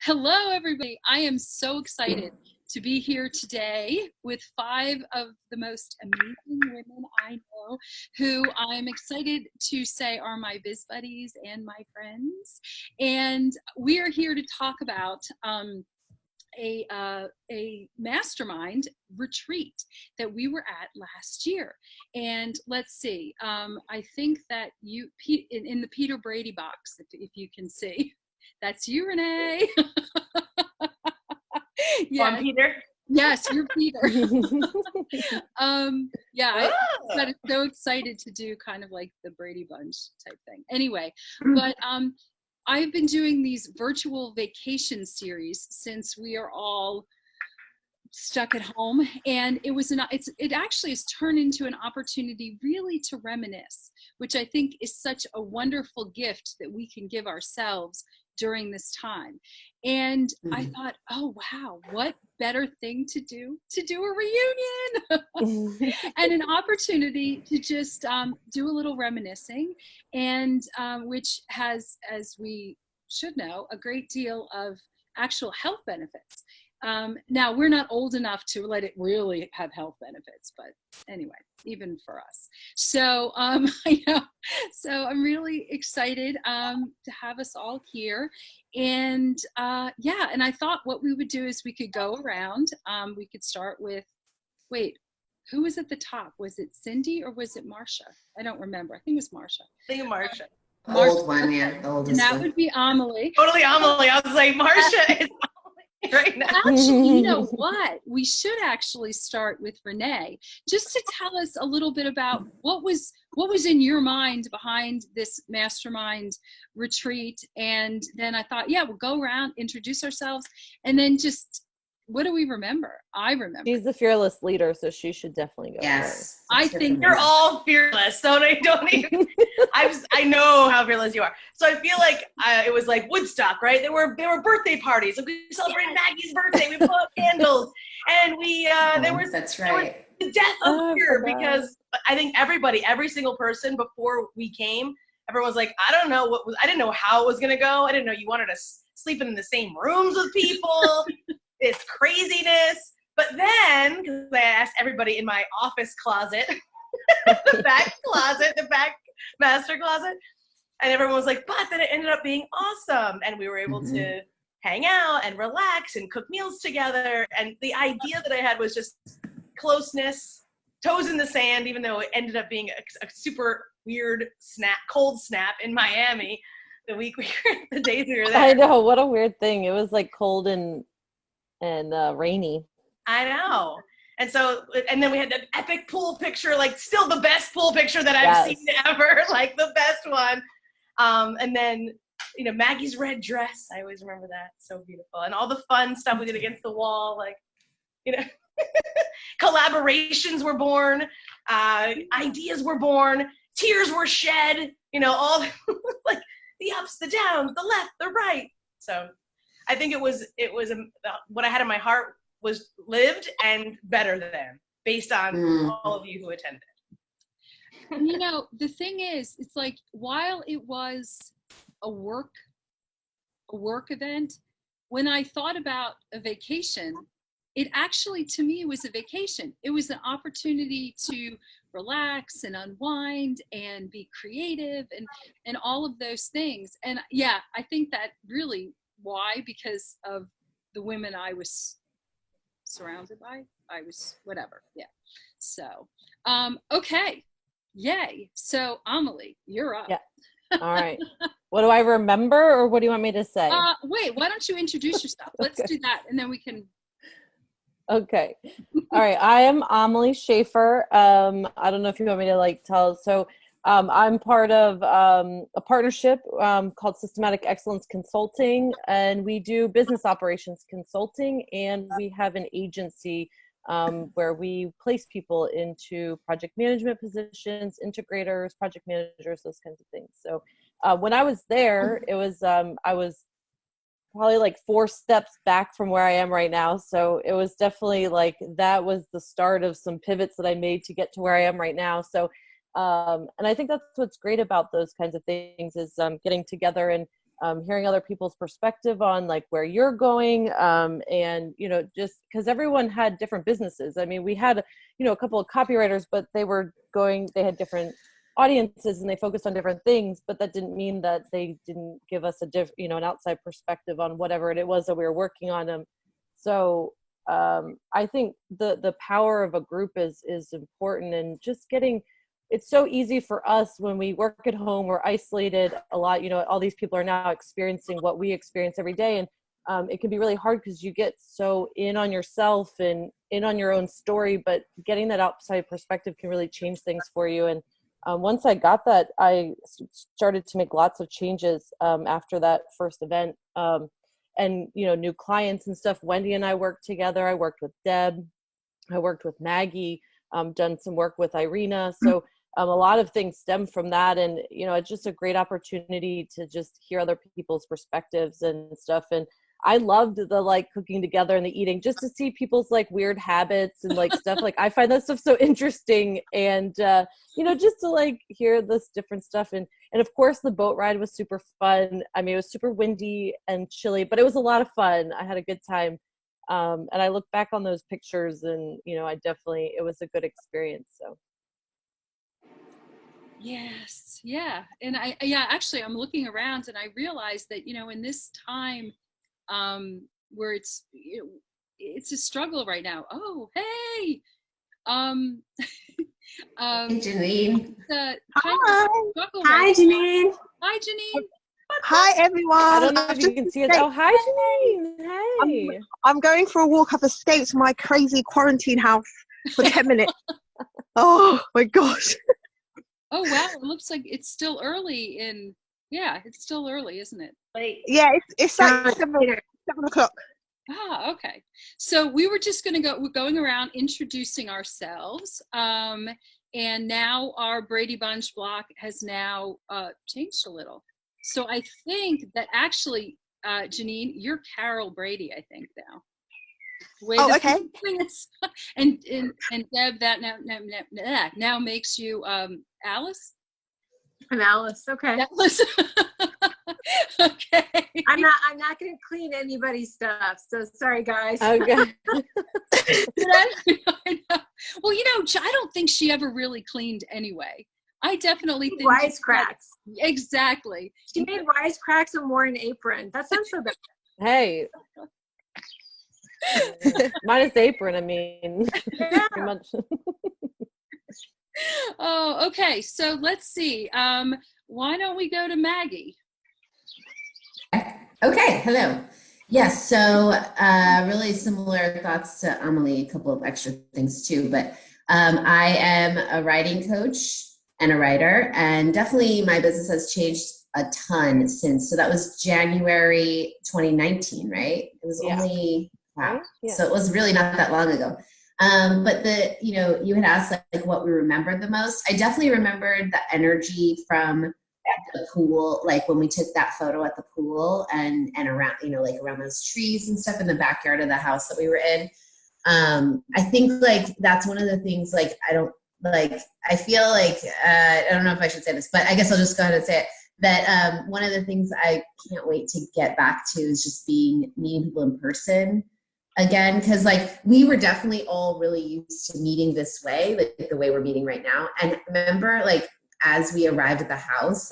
Hello, everybody. I am so excited to be here today with 5 of the most amazing women I know who I'm excited to say are my biz buddies and my friends. And we are here to talk about a mastermind retreat that we were at last year. And let's see, I think that you, in the Peter Brady box, if you can see, that's you, Renee. Yeah. I'm Peter. Yes, you're Peter. Yeah, I'm so excited to do kind of like the Brady Bunch type thing. Anyway, but I've been doing these virtual vacation series since we are all stuck at home, and it actually has turned into an opportunity really to reminisce, which I think is such a wonderful gift that we can give ourselves during this time. And I thought, oh wow, what better thing to do a reunion and an opportunity to just do a little reminiscing, and which has, as we should know, a great deal of actual health benefits. Now, we're not old enough to let it really have health benefits, but anyway, even for us. So, I know. So I'm really excited to have us all here. And yeah, and I thought what we would do is we could go around. We could start with, wait, who was at the top? Was it Cindy or was it Marsha? I don't remember. I think it was Marsha. I think Marsha. Old one, yeah, the oldest. And that would be Amalie. Totally Amalie. I was like, Marsha is right now. Actually, you know what? We should actually start with Renee, just to tell us a little bit about what was in your mind behind this mastermind retreat. And then I thought, yeah, we'll go around, introduce ourselves, and then just, what do we remember? I remember. She's the fearless leader, so she should definitely go. Yes. I think you're all fearless, so don't even. I know how fearless you are. So I feel like it was like Woodstock, right? There were birthday parties. Like we celebrated Maggie's birthday. We put up candles, and That's right. The death of fear, because I think every single person before we came, everyone was like, I didn't know how it was gonna go. I didn't know you wanted to sleep in the same rooms with people. This craziness. But then, because I asked everybody in my office closet, the back master closet, and everyone was like, but then it ended up being awesome. And we were able to hang out and relax and cook meals together. And the idea that I had was just closeness, toes in the sand, even though it ended up being a super weird cold snap in Miami the days we were there. I know, what a weird thing. It was like cold and rainy. I know. And then we had the epic pool picture, like still the best pool picture that I've seen ever, like the best one. And then, Maggie's red dress. I always remember that. So beautiful. And all the fun stuff we did against the wall, like, collaborations were born, ideas were born, tears were shed, all like the ups, the downs, the left, the right. So I think it was what I had in my heart was lived and better than, based on all of you who attended. The thing is, it's like, while it was a work event, when I thought about a vacation, it actually, to me, was a vacation. It was an opportunity to relax and unwind and be creative and all of those things. And yeah, I think that really, why? Because of the women I was surrounded by. I was whatever. Yeah. So, okay. Yay. So Amalie, you're up. Yeah. All right. What do I remember, or what do you want me to say? Wait, why don't you introduce yourself? Let's do that, and then we can. Okay. All right. I am Amalie Shaffer. I don't know if you want me to tell. So I'm part of a partnership called Systematic Excellence Consulting, and we do business operations consulting, and we have an agency where we place people into project management positions, integrators, project managers, those kinds of things. So when I was there, it was I was probably 4 steps back from where I am right now. So it was definitely that was the start of some pivots that I made to get to where I am right now. So and I think that's what's great about those kinds of things is getting together and hearing other people's perspective on like where you're going, and just because everyone had different businesses. I mean, we had a couple of copywriters, but they had different audiences and they focused on different things, but that didn't mean that they didn't give us an outside perspective on whatever it was that we were working on them. So I think the power of a group is important, and just it's so easy for us when we work at home, we're isolated a lot. All these people are now experiencing what we experience every day. And it can be really hard because you get so in on yourself and in on your own story, but getting that outside perspective can really change things for you. And once I got that, I started to make lots of changes after that first event. And new clients and stuff. Wendy and I worked together. I worked with Deb. I worked with Maggie. Done some work with Irena. So a lot of things stem from that. And, it's just a great opportunity to just hear other people's perspectives and stuff. And I loved the cooking together and the eating, just to see people's weird habits and stuff. I find that stuff so interesting. And, just to hear this different stuff. And of course the boat ride was super fun. I mean, it was super windy and chilly, but it was a lot of fun. I had a good time. And I look back on those pictures and, it was a good experience. So. Yes. Yeah. And actually I'm looking around and I realized that, in this time, where it's a struggle right now. Oh, hey. Hey, Janine. Hi, Janine. Hi, Janine. Hi, everyone. I don't know if you can see it. Oh, hi, Janine. Hey. I'm going for a walk. I've escaped my crazy quarantine house for 10 minutes. Oh, my gosh. Oh, wow. It looks like it's still early it's still early, isn't it? Yeah, it's like 7 o'clock. Ah, okay. So we were just we're going around introducing ourselves. And now our Brady Bunch block has now changed a little. So I think that actually, Janine, you're Carol Brady, I think now. Okay. And Deb, that now makes you Alice. I'm Alice. Okay. Alice. Okay. I'm not going to clean anybody's stuff. So sorry, guys. Okay. I know. Well, I don't think she ever really cleaned anyway. I definitely think wisecracks. Exactly. She made wisecracks and wore an apron. That sounds so bad. Hey. Minus apron, I mean. Yeah. Pretty much. Oh, okay. So let's see. Why don't we go to Maggie? Okay, hello. Yes, so really similar thoughts to Amalie, a couple of extra things too, but I am a writing coach and a writer, and definitely my business has changed a ton since. So that was January 2019, right? It was only, wow. Yeah. So it was really not that long ago. But you had asked what we remembered the most. I definitely remembered the energy from the pool, when we took that photo at the pool and around, around those trees and stuff in the backyard of the house that we were in. I think that's one of the things I feel I don't know if I should say this, but I guess I'll just go ahead and say it, that one of the things I can't wait to get back to is just meeting people in person again, because we were definitely all really used to meeting this way, the way we're meeting right now. And remember as we arrived at the house,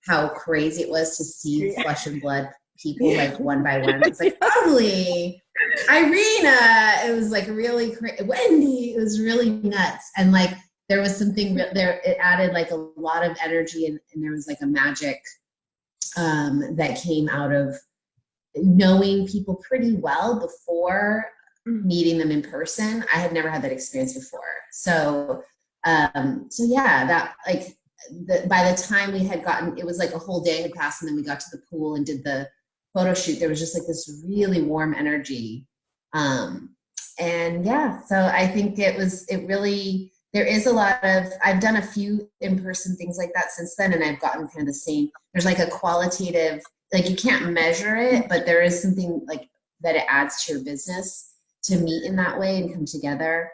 how crazy it was to see flesh and blood people one by one. It's Amalie, Irena, it was really crazy. Wendy, it was really nuts. And there was something there, it added a lot of energy, and there was a magic that came out of knowing people pretty well before meeting them in person. I had never had that experience before. So yeah, that by the time we had gotten, it was a whole day had passed, and then we got to the pool and did the photo shoot. There was just this really warm energy. And yeah, so I think there is a lot of, I've done a few in-person things like that since then, and I've gotten kind of the same, there's a qualitative, you can't measure it, but there is something that it adds to your business to meet in that way and come together.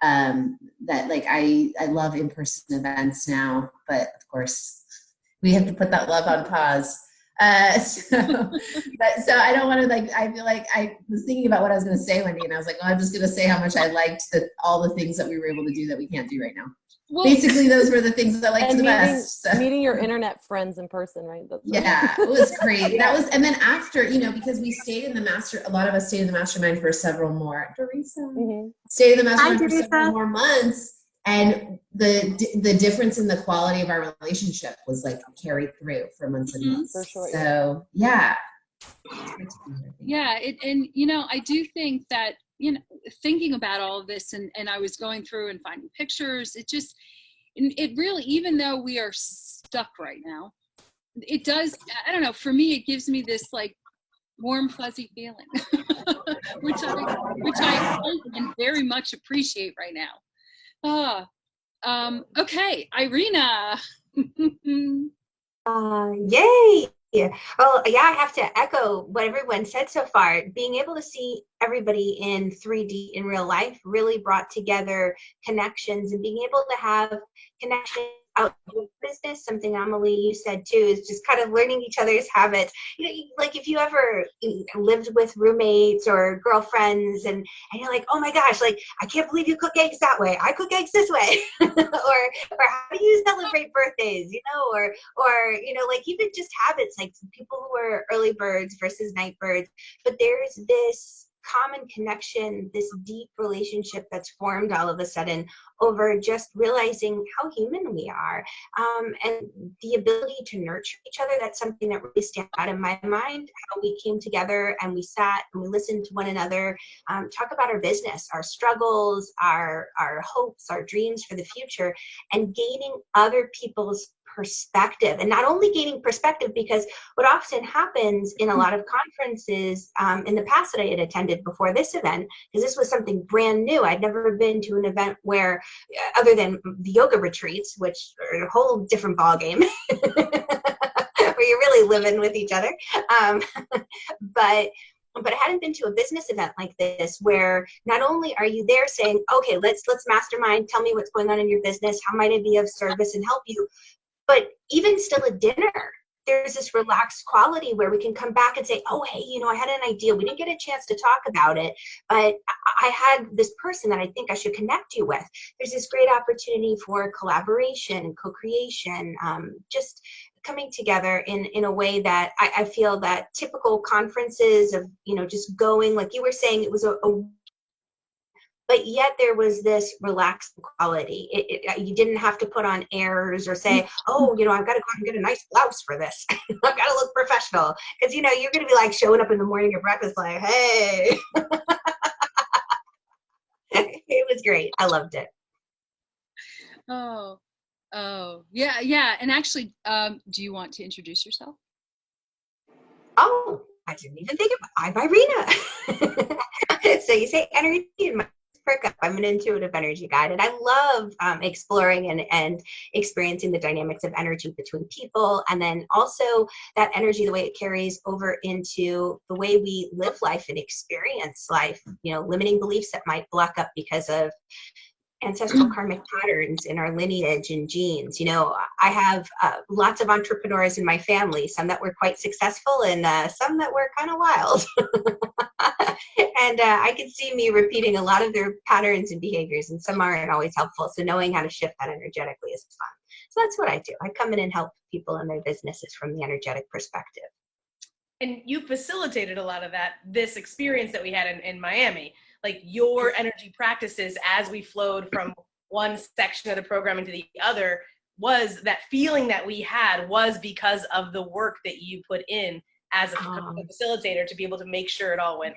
That I love in-person events now, but of course we have to put that love on pause. So I don't want to I feel like I was thinking about what I was going to say, Wendy, and I was like, I'm just going to say how much I liked all the things that we were able to do that we can't do right now. Well, basically, those were the things that I liked the best. So. Meeting your internet friends in person, right? Yeah, it was great. That was, and then after, because we stayed in a lot of us stayed in the mastermind for several more. Stayed in the mastermind for several more months, and the difference in the quality of our relationship was carried through for months and months. For sure. So yeah. Yeah, and I do think that. Thinking about all of this and I was going through and finding pictures, it really, even though we are stuck right now, it does, I don't know, for me, it gives me this warm, fuzzy feeling, which I hope and very much appreciate right now. Okay, Irena. Yay. Well, yeah, I have to echo what everyone said so far. Being able to see everybody in 3D in real life really brought together connections, and being able to have connections out of business, something Amalie, you said too, is just kind of learning each other's habits. If you ever lived with roommates or girlfriends and you're like, oh my gosh, I can't believe you cook eggs that way. I cook eggs this way. or how do you celebrate birthdays, or even just habits, people who are early birds versus night birds. But there's this common connection, this deep relationship that's formed all of a sudden over just realizing how human we are, and the ability to nurture each other. That's something that really stands out in my mind, how we came together and we sat and we listened to one another, talk about our business, our struggles, our hopes, our dreams for the future, and gaining other people's perspective. And not only gaining perspective, because what often happens in a lot of conferences in the past that I had attended before this event, because this was something brand new. I'd never been to an event where, other than the yoga retreats, which are a whole different ballgame, where you're really living with each other. But I hadn't been to a business event like this, where not only are you there saying, okay, let's mastermind, tell me what's going on in your business, how might I be of service and help you, but even still at dinner, there's this relaxed quality where we can come back and say, oh, hey, I had an idea. We didn't get a chance to talk about it, but I had this person that I think I should connect you with. There's this great opportunity for collaboration, co-creation, just coming together in a way that I feel that typical conferences of, just going, like you were saying, it was but yet there was this relaxed quality. You didn't have to put on airs or say, oh, I've got to go out and get a nice blouse for this. I've got to look professional. Because, you're going to be showing up in the morning at breakfast hey. It was great. I loved it. Oh, yeah. And actually, do you want to introduce yourself? Oh, I didn't even think of it. I'm Irena. So you say energy in my perk up. I'm an intuitive energy guide, and I love exploring and experiencing the dynamics of energy between people, and then also that energy, the way it carries over into the way we live life and experience life, limiting beliefs that might block up because of ancestral karmic patterns in our lineage and genes. I have lots of entrepreneurs in my family, some that were quite successful and some that were kind of wild. And I could see me repeating a lot of their patterns and behaviors, and some aren't always helpful. So knowing how to shift that energetically is fun. So that's what I do. I come in and help people in their businesses from the energetic perspective. And you facilitated a lot of this experience that we had in Miami. Your energy practices as we flowed from one section of the program into the other, was that feeling that we had was because of the work that you put in as a facilitator to be able to make sure it all went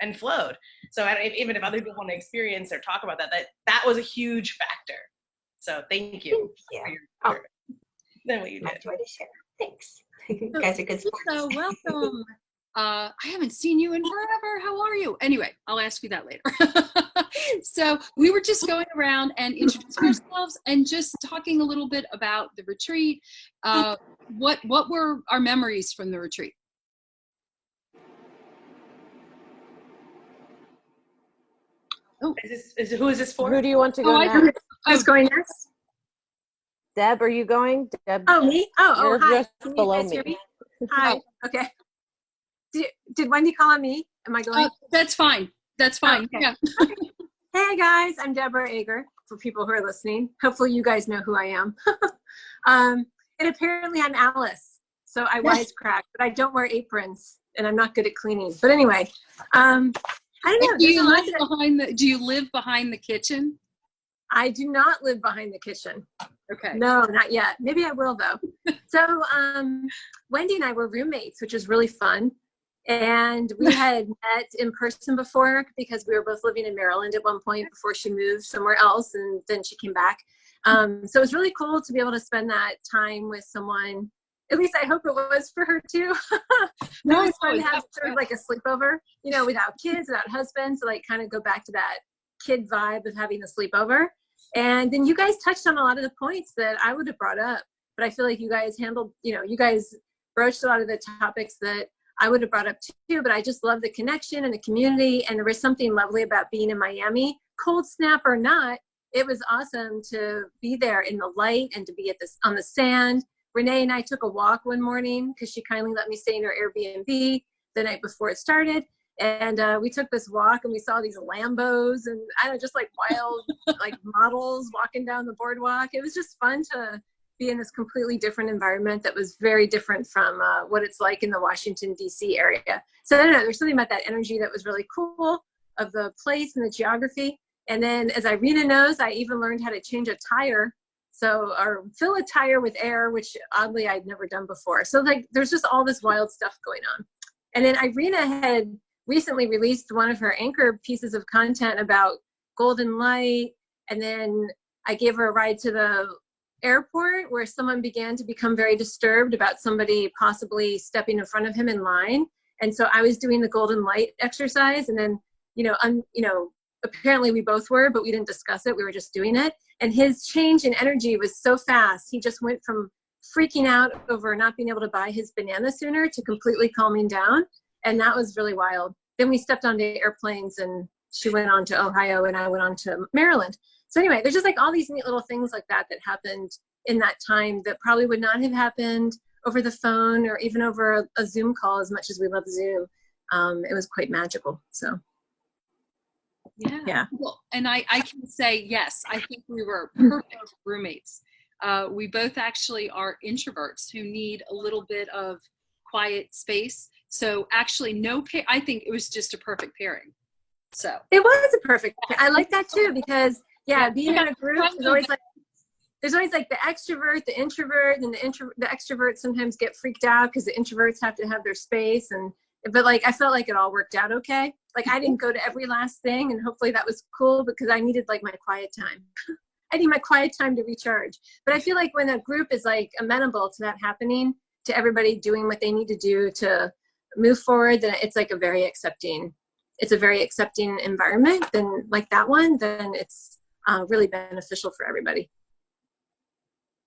and flowed. So even if other people want to experience or talk about that was a huge factor. So thank you. Then what you did. Enjoy to share. Thanks. You guys are good sports. So welcome. I haven't seen you in forever. How are you? Anyway, I'll ask you that later. So we were just going around and introducing ourselves and just talking a little bit about the retreat. What were our memories from the retreat? Oh, who is this for? Who do you want to go next? Who's going next? Deb, are you going? Deb. Oh, me? Oh, You're hi. just below me. Hi. Okay. Did Wendy call on me? Am I going? That's fine. That's fine. Okay. Yeah. Hey guys, I'm Deborah Ager, for people who are listening. Hopefully you guys know who I am. And apparently I'm Alice. So I wisecrack, but I don't wear aprons and I'm not good at cleaning. But anyway, I don't know. Do you live behind the kitchen? I do not live behind the kitchen. Okay. No, not yet. Maybe I will though. So Wendy and I were roommates, which was really fun. And we had met in person before because we were both living in Maryland at one point before she moved somewhere else, and then she came back. So it was really cool to be able to spend that time with someone. At least I hope it was for her too. It was fun to have sort of like a sleepover, you know, without kids, without husbands, to like kind of go back to that kid vibe of having a sleepover. And then you guys touched on a lot of the points that I would have brought up, but I feel like you guys handled, you know, you guys broached a lot of the topics that I would have brought up too, but I just love the connection and the community. And there was something lovely about being in Miami, cold snap or not. It was awesome to be there in the light and to be at this on the sand. Renee and I took a walk one morning because she kindly let me stay in her Airbnb the night before it started. And we took this walk and we saw these Lambos and I don't know, just like wild like models walking down the boardwalk. It was just fun to be in this completely different environment that was very different from what it's like in the Washington, D.C. area. So I don't know, there's something about that energy that was really cool of the place and the geography. And then as Irena knows, I even learned how to change a tire. So, or fill a tire with air, which oddly I'd never done before. So like, there's just all this wild stuff going on. And then Irena had recently released one of her anchor pieces of content about golden light. And then I gave her a ride to the airport where someone began to become very disturbed about somebody possibly stepping in front of him in line. And so I was doing the golden light exercise, and then, apparently we both were, but we didn't discuss it. We were just doing it. And his change in energy was so fast. He just went from freaking out over not being able to buy his banana sooner to completely calming down. And that was really wild. Then we stepped onto airplanes and she went on to Ohio and I went on to Maryland. So anyway, there's just like all these neat little things like that that happened in that time that probably would not have happened over the phone or even over a Zoom call, as much as we love Zoom. It was quite magical. So. Yeah. Well, and I can say, yes, I think we were perfect roommates. We both actually are introverts who need a little bit of quiet space. So actually I think it was just a perfect pairing. So it was a perfect, I like that too, because being in a group is always like, there's always like the extrovert, the introvert, and the extroverts sometimes get freaked out because the introverts have to have their space. But like, I felt like it all worked out okay. Like I didn't go to every last thing, and hopefully that was cool because I needed like my quiet time. I need my quiet time to recharge. But I feel like when a group is like amenable to that happening, to everybody doing what they need to do to move forward, then it's like a very accepting environment. Then like that one, then it's really beneficial for everybody.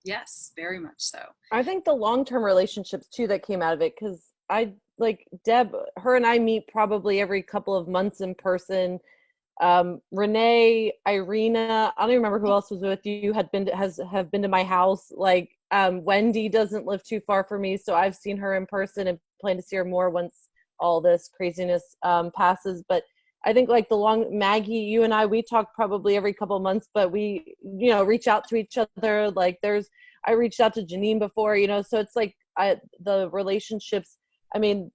Yes, very much so. I think the long-term relationships too that came out of it, because I like Deb, her and I meet probably every couple of months in person. Renee, Irena, I don't even remember who else was with you, have been to my house. Like Wendy doesn't live too far from me, so I've seen her in person and plan to see her more once all this craziness passes. But I think like Maggie, you and we talk probably every couple of months, but we, reach out to each other. Like I reached out to Janine before, so it's like the relationships. I mean,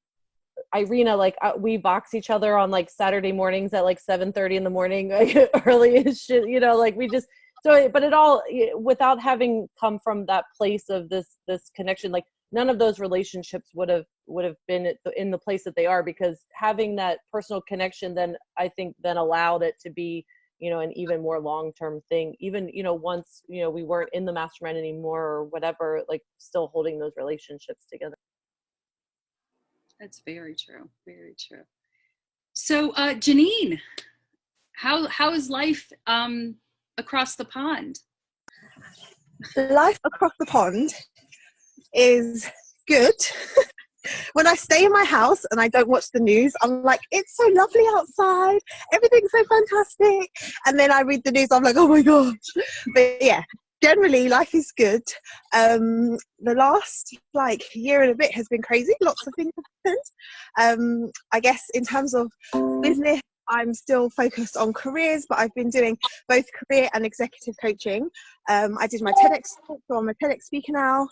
Irena, like we box each other on like Saturday mornings at like 7:30 in the morning, like early as shit, like we just, but it all, without having come from that place of this connection, like none of those relationships would have been in the place that they are, because having that personal connection then I think then allowed it to be, an even more long-term thing, even, once, we weren't in the mastermind anymore or whatever, like still holding those relationships together. That's very true. Very true. So, Janine, how is life across the pond? Life across the pond is good. When I stay in my house and I don't watch the news, I'm like, it's so lovely outside. Everything's so fantastic. And then I read the news, I'm like, oh my gosh. But yeah, generally life is good. The last year and a bit has been crazy. Lots of things have happened. I guess in terms of business, I'm still focused on careers, but I've been doing both career and executive coaching. I did my TEDx talk, so I'm a TEDx speaker now.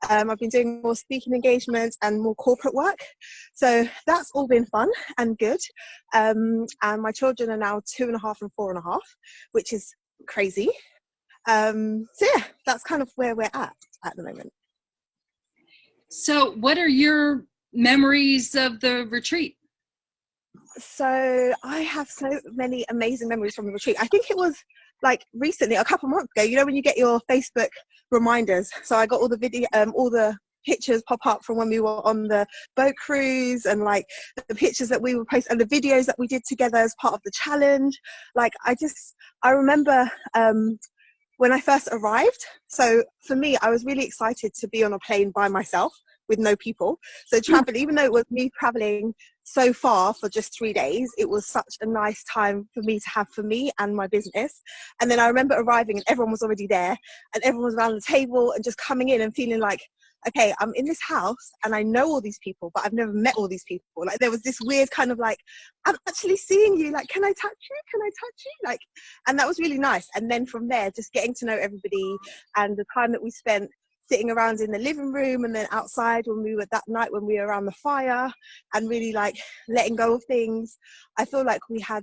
I've been doing more speaking engagements and more corporate work. So that's all been fun and good. And my children are now 2.5 and 4.5, which is crazy. So yeah, that's kind of where we're at the moment. So what are your memories of the retreat? So I have so many amazing memories from the retreat. I think it was recently, a couple months ago, when you get your Facebook reminders. So I got all the pictures pop up from when we were on the boat cruise, and the pictures that we were posting and the videos that we did together as part of the challenge. I remember when I first arrived. So for me, I was really excited to be on a plane by myself with no people. So travel, even though it was me traveling so far for just 3 days, it was such a nice time for me to have for me and my business. And then I remember arriving and everyone was already there and everyone was around the table and just coming in and feeling like, okay, I'm in this house and I know all these people, but I've never met all these people. There was this weird kind of I'm actually seeing you, can I touch you? Can I touch you? And that was really nice. And then from there, just getting to know everybody, and the time that we spent sitting around in the living room and then outside when we were that night when we were around the fire, and really letting go of things. I feel like we had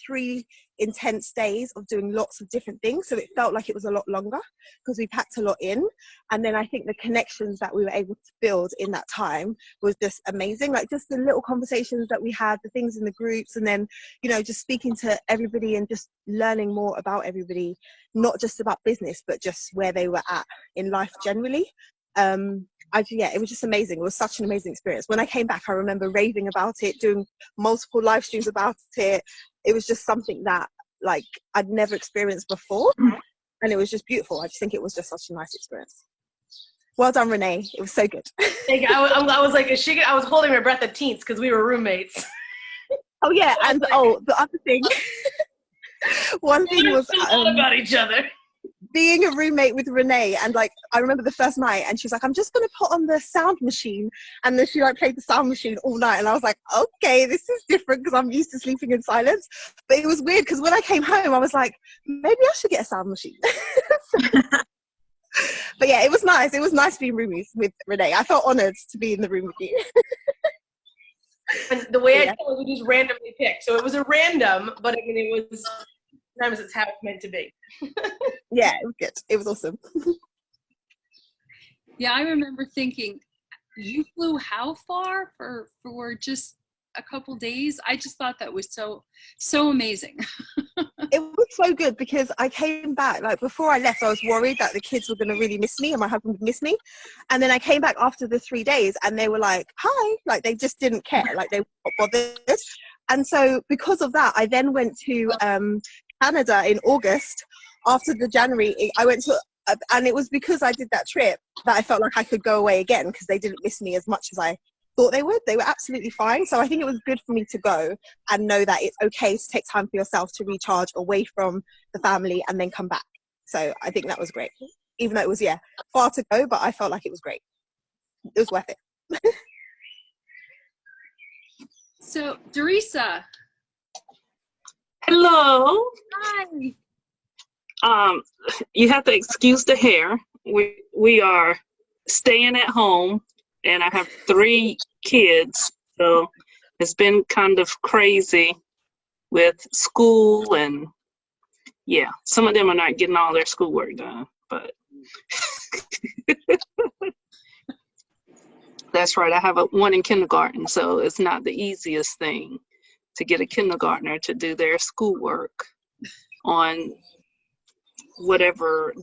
3 intense days of doing lots of different things, so it felt like it was a lot longer because we packed a lot in. And then I think the connections that we were able to build in that time was just amazing, just the little conversations that we had, the things in the groups, and then just speaking to everybody and just learning more about everybody, not just about business but just where they were at in life generally. It was just amazing. It was such an amazing experience. When I came back, I remember raving about it, doing multiple live streams about it. It was just something that I'd never experienced before, and it was just beautiful. I just think it was just such a nice experience. Well done, Renee. It was so good. I was like, I was holding my breath at teens because we were roommates. Oh yeah, and the other thing, one thing was about each other. Being a roommate with Renee, and I remember the first night and she's like, I'm just gonna put on the sound machine, and then she played the sound machine all night, and I was like, okay, this is different because I'm used to sleeping in silence. But it was weird because when I came home I was like, maybe I should get a sound machine. But yeah, it was nice being roomies with Renee. I felt honored to be in the room with you. And the way I tell it, we just randomly picked, so it was a random, but it was sometimes it's how it's meant to be. Yeah, it was good. It was awesome. Yeah, I remember thinking, you flew how far for just a couple days? I just thought that was so amazing. It was so good because I came back, before I left, I was worried that the kids were going to really miss me and my husband would miss me. And then I came back after the 3 days and they were like, hi, they just didn't care. They were not bothered. And so because of that, I then went to Canada in August. After the January, I went to, and it was because I did that trip that I felt like I could go away again because they didn't miss me as much as I thought they would. They were absolutely fine. So I think it was good for me to go and know that it's okay to take time for yourself to recharge away from the family and then come back. So I think that was great, even though it was, far to go, but I felt like it was great. It was worth it. So, Teresa. Hello. Hi. You have to excuse the hair. We are staying at home, and I have 3 kids, so it's been kind of crazy with school, and some of them are not getting all their schoolwork done, but that's right. I have one in kindergarten, so it's not the easiest thing to get a kindergartner to do their schoolwork on whatever,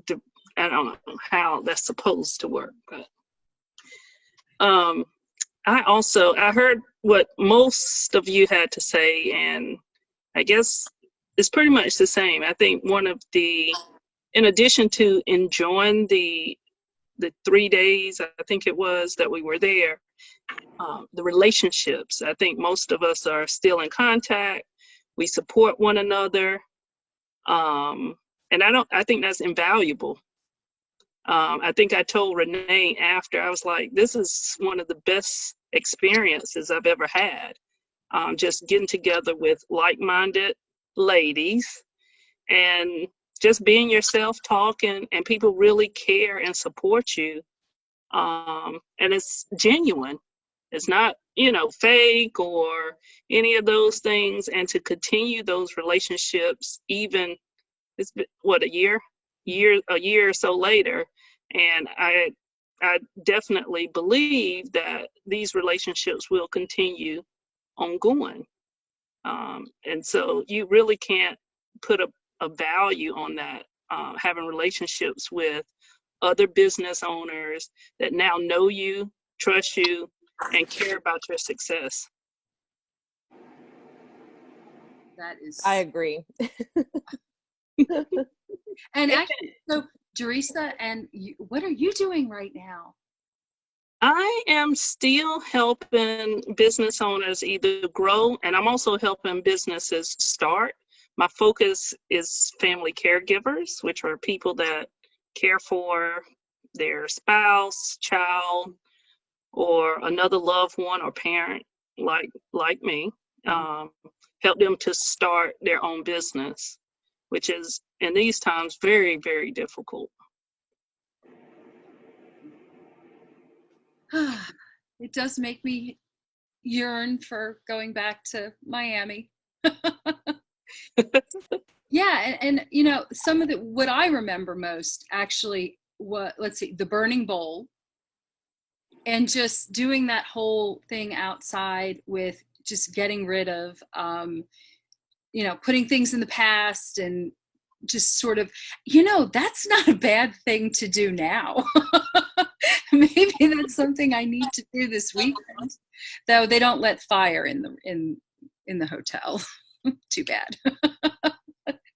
I don't know how that's supposed to work, but I heard what most of you had to say, and I guess it's pretty much the same. I think in addition to enjoying the 3 days, I think it was, that we were there, the relationships, I think most of us are still in contact. We support one another. and I think that's invaluable. I think I told Renee after, I was like, this is one of the best experiences I've ever had. Just getting together with like-minded ladies and just being yourself, talking, and people really care and support you. And it's genuine. It's not, fake or any of those things. And to continue those relationships, even it's been, what, a year or so later. And I definitely believe that these relationships will continue ongoing. And so you really can't put a value on that, having relationships with other business owners that now know you, trust you, and care about your success. That is. I agree. And actually, so Teresa, and what are you doing right now? I am still helping business owners either grow, and I'm also helping businesses start. My focus is family caregivers, which are people that care for their spouse, child, or another loved one or parent like me. Help them to start their own business, which is in these times very, very difficult. It does make me yearn for going back to Miami. Yeah, and some of what I remember most actually, the burning bowl, and just doing that whole thing outside with just getting rid of, putting things in the past, and just sort of, that's not a bad thing to do now. Maybe that's something I need to do this weekend, though they don't let fire in the hotel. Too bad.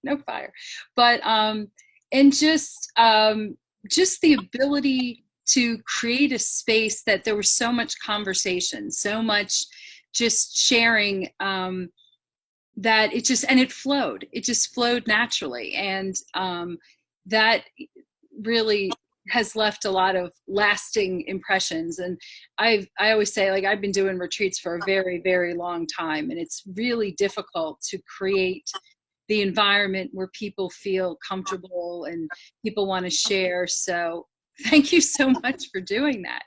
No fire. But and just the ability to create a space that there was so much conversation, so much just sharing, that it just flowed naturally, and that really has left a lot of lasting impressions. And I always say, like, I've been doing retreats for a very, very long time, and it's really difficult to create the environment where people feel comfortable and people want to share. So thank you so much for doing that.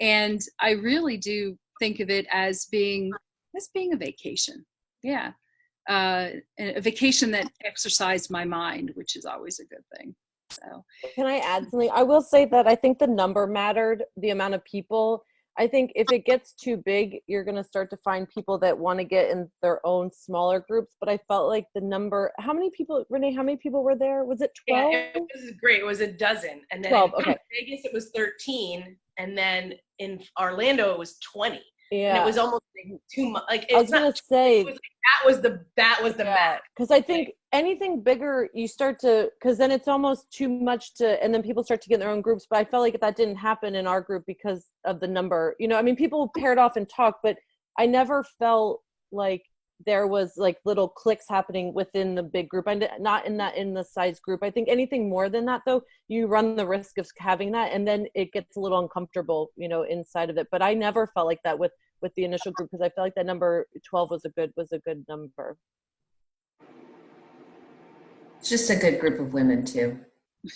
And I really do think of it as being a vacation. Yeah. A vacation that exercised my mind, which is always a good thing. So can I add something? I will say that I think the number mattered, the amount of people. I think if it gets too big, you're going to start to find people that want to get in their own smaller groups. But I felt like the number, Renee, how many people were there? Was it 12? Yeah, it was great. It was a dozen. And then 12, in okay. Vegas, it was 13. And then in Orlando, it was 20. Yeah. And it was almost like too much. Like, I was going to say, that was the max. Because I think anything bigger, you start to, because then it's almost too much and then people start to get in their own groups. But I felt like that didn't happen in our group because of the number. People paired off and talked, but I never felt like there was like little cliques happening within the big group. Not in the size group. I think anything more than that, though, you run the risk of having that, and then it gets a little uncomfortable, inside of it. But I never felt like that with the initial group, because I felt like that number 12 was a good number. It's just a good group of women too.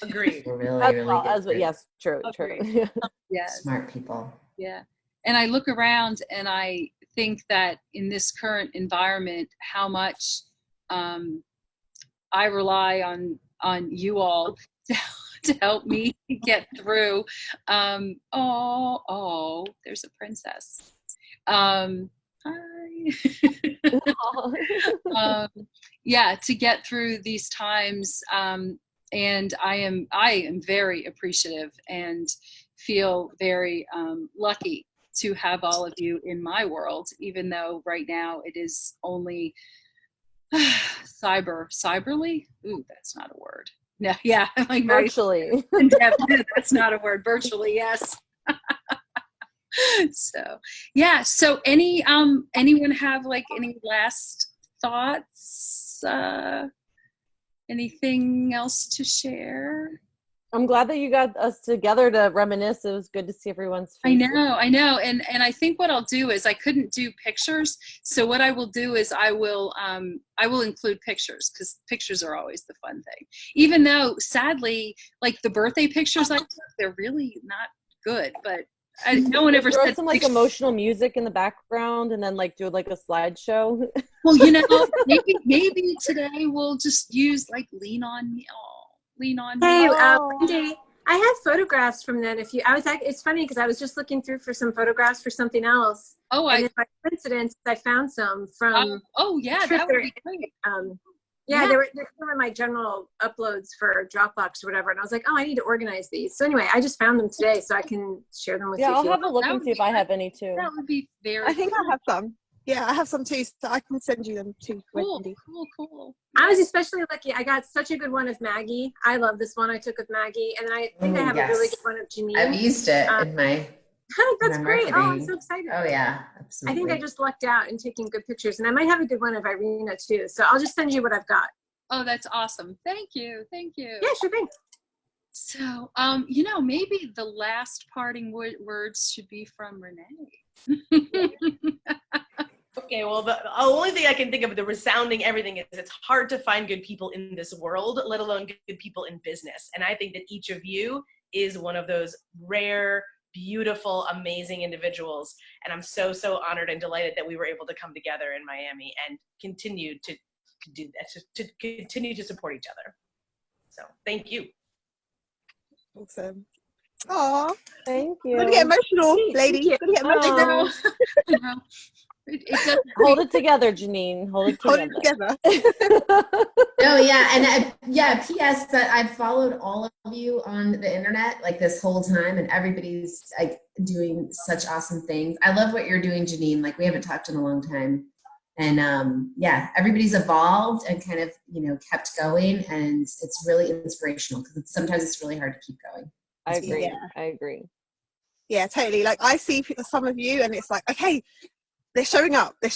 Agreed. Really, really good. Yes, true. Yeah, smart people. Yeah, and I look around and I think that in this current environment, how much I rely on you all to help me get through. There's a princess. Hi. To get through these times, and I am very appreciative and feel very lucky to have all of you in my world, even though right now it is only cyberly. Ooh, that's not a word. No, yeah, like virtually. That's not a word. Virtually, yes. So yeah. So anyone have like any last thoughts? anything else to share? I'm glad that you got us together to reminisce. It was good to see everyone's faces. I know. And I think what I'll do is I couldn't do pictures. So what I will do is I will include pictures, because pictures are always the fun thing. Even though sadly, like the birthday pictures I took, they're really not good, but no one ever throw said some like emotional music in the background and then like do like a slideshow. Well, maybe today we'll just use like Lean On Me. Lean On Me. Hey, Wendy, I have photographs from then. It's funny because I was just looking through for some photographs for something else. And by coincidence, I found some from. Yeah, that would be great. They were in my general uploads for Dropbox or whatever, and I was like, I need to organize these. So anyway, I just found them today, so I can share them with you. Yeah, I'll have a look and see if I have any too. That would be very. I think I have some. Yeah, I have some too, so I can send you them too. Cool. I was especially lucky. I got such a good one of Maggie. I love this one I took of Maggie, and then I think I have a really good one of Janine. I've used it in my. That's great. Oh, I'm so excited. Oh yeah, absolutely. I think I just lucked out in taking good pictures, and I might have a good one of Irena too. So I'll just send you what I've got. Oh, that's awesome. Thank you. Yeah, sure thing. So, maybe the last parting words should be from Renee. Okay, well, the only thing I can think of, the resounding everything, is it's hard to find good people in this world, let alone good people in business. And I think that each of you is one of those rare, beautiful, amazing individuals. And I'm so, so honored and delighted that we were able to come together in Miami and continue to do that, to continue to support each other. So thank you. Awesome. Aw, thank you. Gonna get emotional, lady. Gonna get emotional. Hold it together, Janine. Hold it together. No, yeah, and P.S. that I've followed all of you on the internet like this whole time, and everybody's like doing such awesome things. I love what you're doing, Janine. Like we haven't talked in a long time, and everybody's evolved and kind of kept going, and it's really inspirational because sometimes it's really hard to keep going. I agree. Yeah. I agree. Yeah, totally. Like I see some of you, and it's like, okay, they're showing up. They're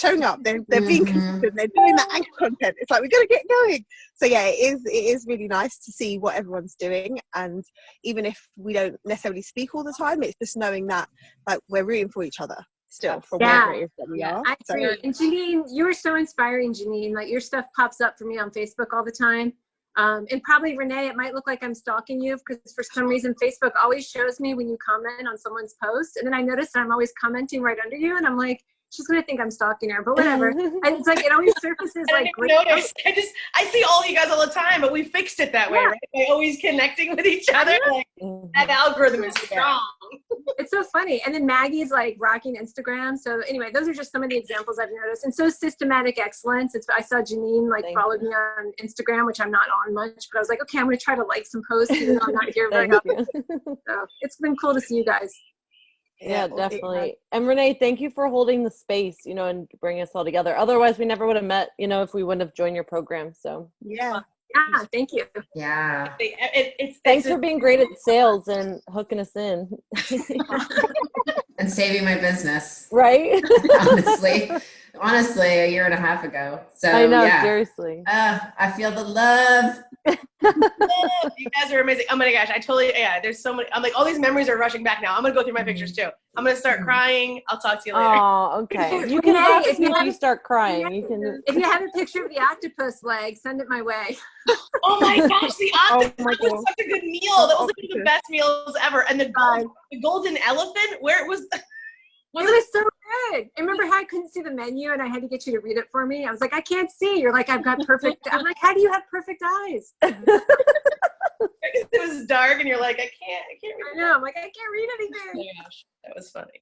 being consistent. They're doing that anchor content. It's like we're gonna get going. So yeah, it is really nice to see what everyone's doing, and even if we don't necessarily speak all the time, it's just knowing that like we're rooting for each other still from wherever it is that we are. I agree. And Janine, you were so inspiring, Janine. Like your stuff pops up for me on Facebook all the time. And probably Renee, it might look like I'm stalking you because for some reason Facebook always shows me when you comment on someone's post, and then I notice that I'm always commenting right under you, and I'm like, she's gonna think I'm stalking her, but whatever. And it's like it always surfaces like great. Notice. I see all you guys all the time, but we fixed it that way, right? By always connecting with each other. Like, that algorithm is strong. It's so funny. And then Maggie's like rocking Instagram. So anyway, those are just some of the examples I've noticed. And so systematic excellence. I saw Janine followed me on Instagram, which I'm not on much, but I was like, okay, I'm gonna try to like some posts even though I'm not here very often. So it's been cool to see you guys. Yeah, definitely. And Renee, thank you for holding the space, and bringing us all together. Otherwise, we never would have met, if we wouldn't have joined your program. So yeah, thank you. Yeah. Thanks for being great at sales and hooking us in. And saving my business. Right? Honestly, a year and a half ago. So I know, seriously. I feel the love. You guys are amazing. Oh my gosh, there's so many. I'm like, all these memories are rushing back now. I'm gonna go through my pictures too. I'm gonna start crying. I'll talk to you later. Oh, okay. You can laugh if you start crying. You can. If you have a picture of the octopus leg, send it my way. Oh my gosh, the octopus was such a good meal. That was one of the best meals ever. And the golden elephant, where it was. It was so good. I remember how I couldn't see the menu and I had to get you to read it for me. I was like, I can't see. You're like, I've got perfect. I'm like, how do you have perfect eyes? It was dark and you're like, I can't read. I know. I'm like, I can't read anything. Oh my gosh, that was funny.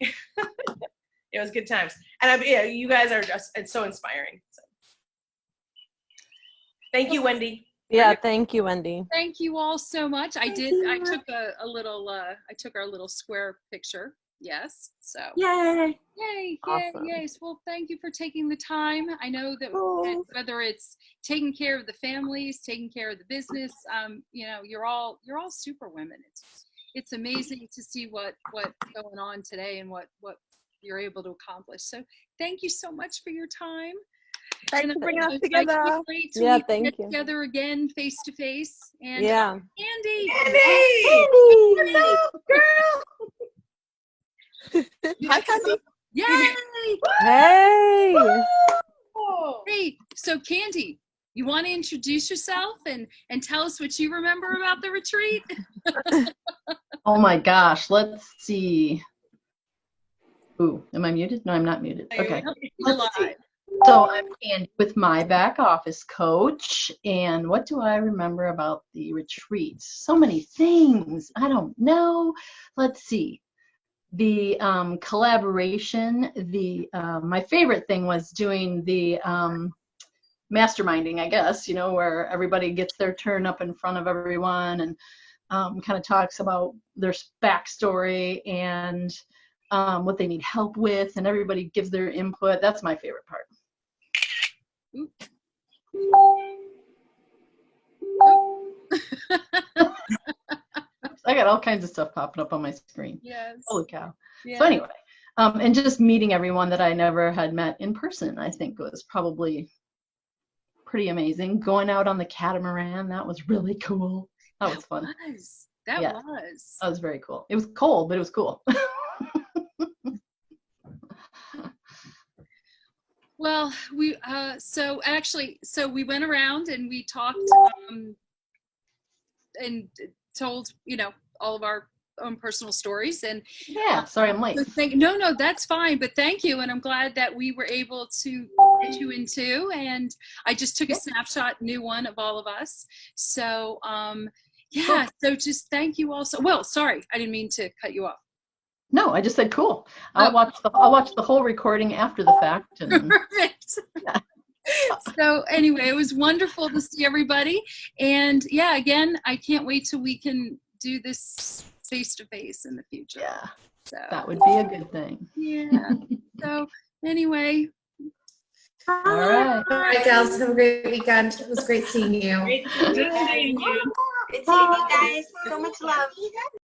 It was good times. And you guys are it's so inspiring. So. Thank you, Wendy. Yeah, thank you, Wendy. Thank you all so much. I took I took our little square picture. Yes. So yay. Awesome. Yay. Well, thank you for taking the time. I know that whether it's taking care of the families, taking care of the business, you're all super women. It's amazing to see what's going on today and what you're able to accomplish. So thank you so much for your time. Thanks for bringing us I together. can't wait till Yeah, we thank get you. together again face to face. And Yeah. Andy. Hi, Candy. Yay! Hey. Hey, so Candy, you want to introduce yourself and tell us what you remember about the retreat? Oh my gosh, let's see. Ooh, am I muted? No, I'm not muted. Okay. Let's see. So I'm Candy with my back office coach, and what do I remember about the retreat? So many things. I don't know. Let's see. The collaboration. My favorite thing was doing the masterminding, I guess, where everybody gets their turn up in front of everyone and kind of talks about their backstory and what they need help with, and everybody gives their input. That's my favorite part. I got all kinds of stuff popping up on my screen. Yes. Holy cow. Yeah. So anyway, and just meeting everyone that I never had met in person, I think was probably pretty amazing. Going out on the catamaran, that was really cool. That was fun. That Yeah. was. That was very cool. It was cold, but it was cool. Well, so we went around and we talked and told, all of our own personal stories. And yeah, sorry I'm late. No, that's fine. But thank you. And I'm glad that we were able to get you in too. And I just took a snapshot, new one of all of us. So, yeah, so just thank you also. Well, sorry, I didn't mean to cut you off. No, I just said cool. I'll watch the whole recording after the fact. And Perfect. Yeah. So anyway, it was wonderful to see everybody. And yeah, again, I can't wait till we can do this face to face in the future. Yeah, so that would be a good thing. Yeah. So anyway. All right. All right, gals. Have a great weekend. It was great seeing you. Good seeing you. Good seeing you guys. So much love.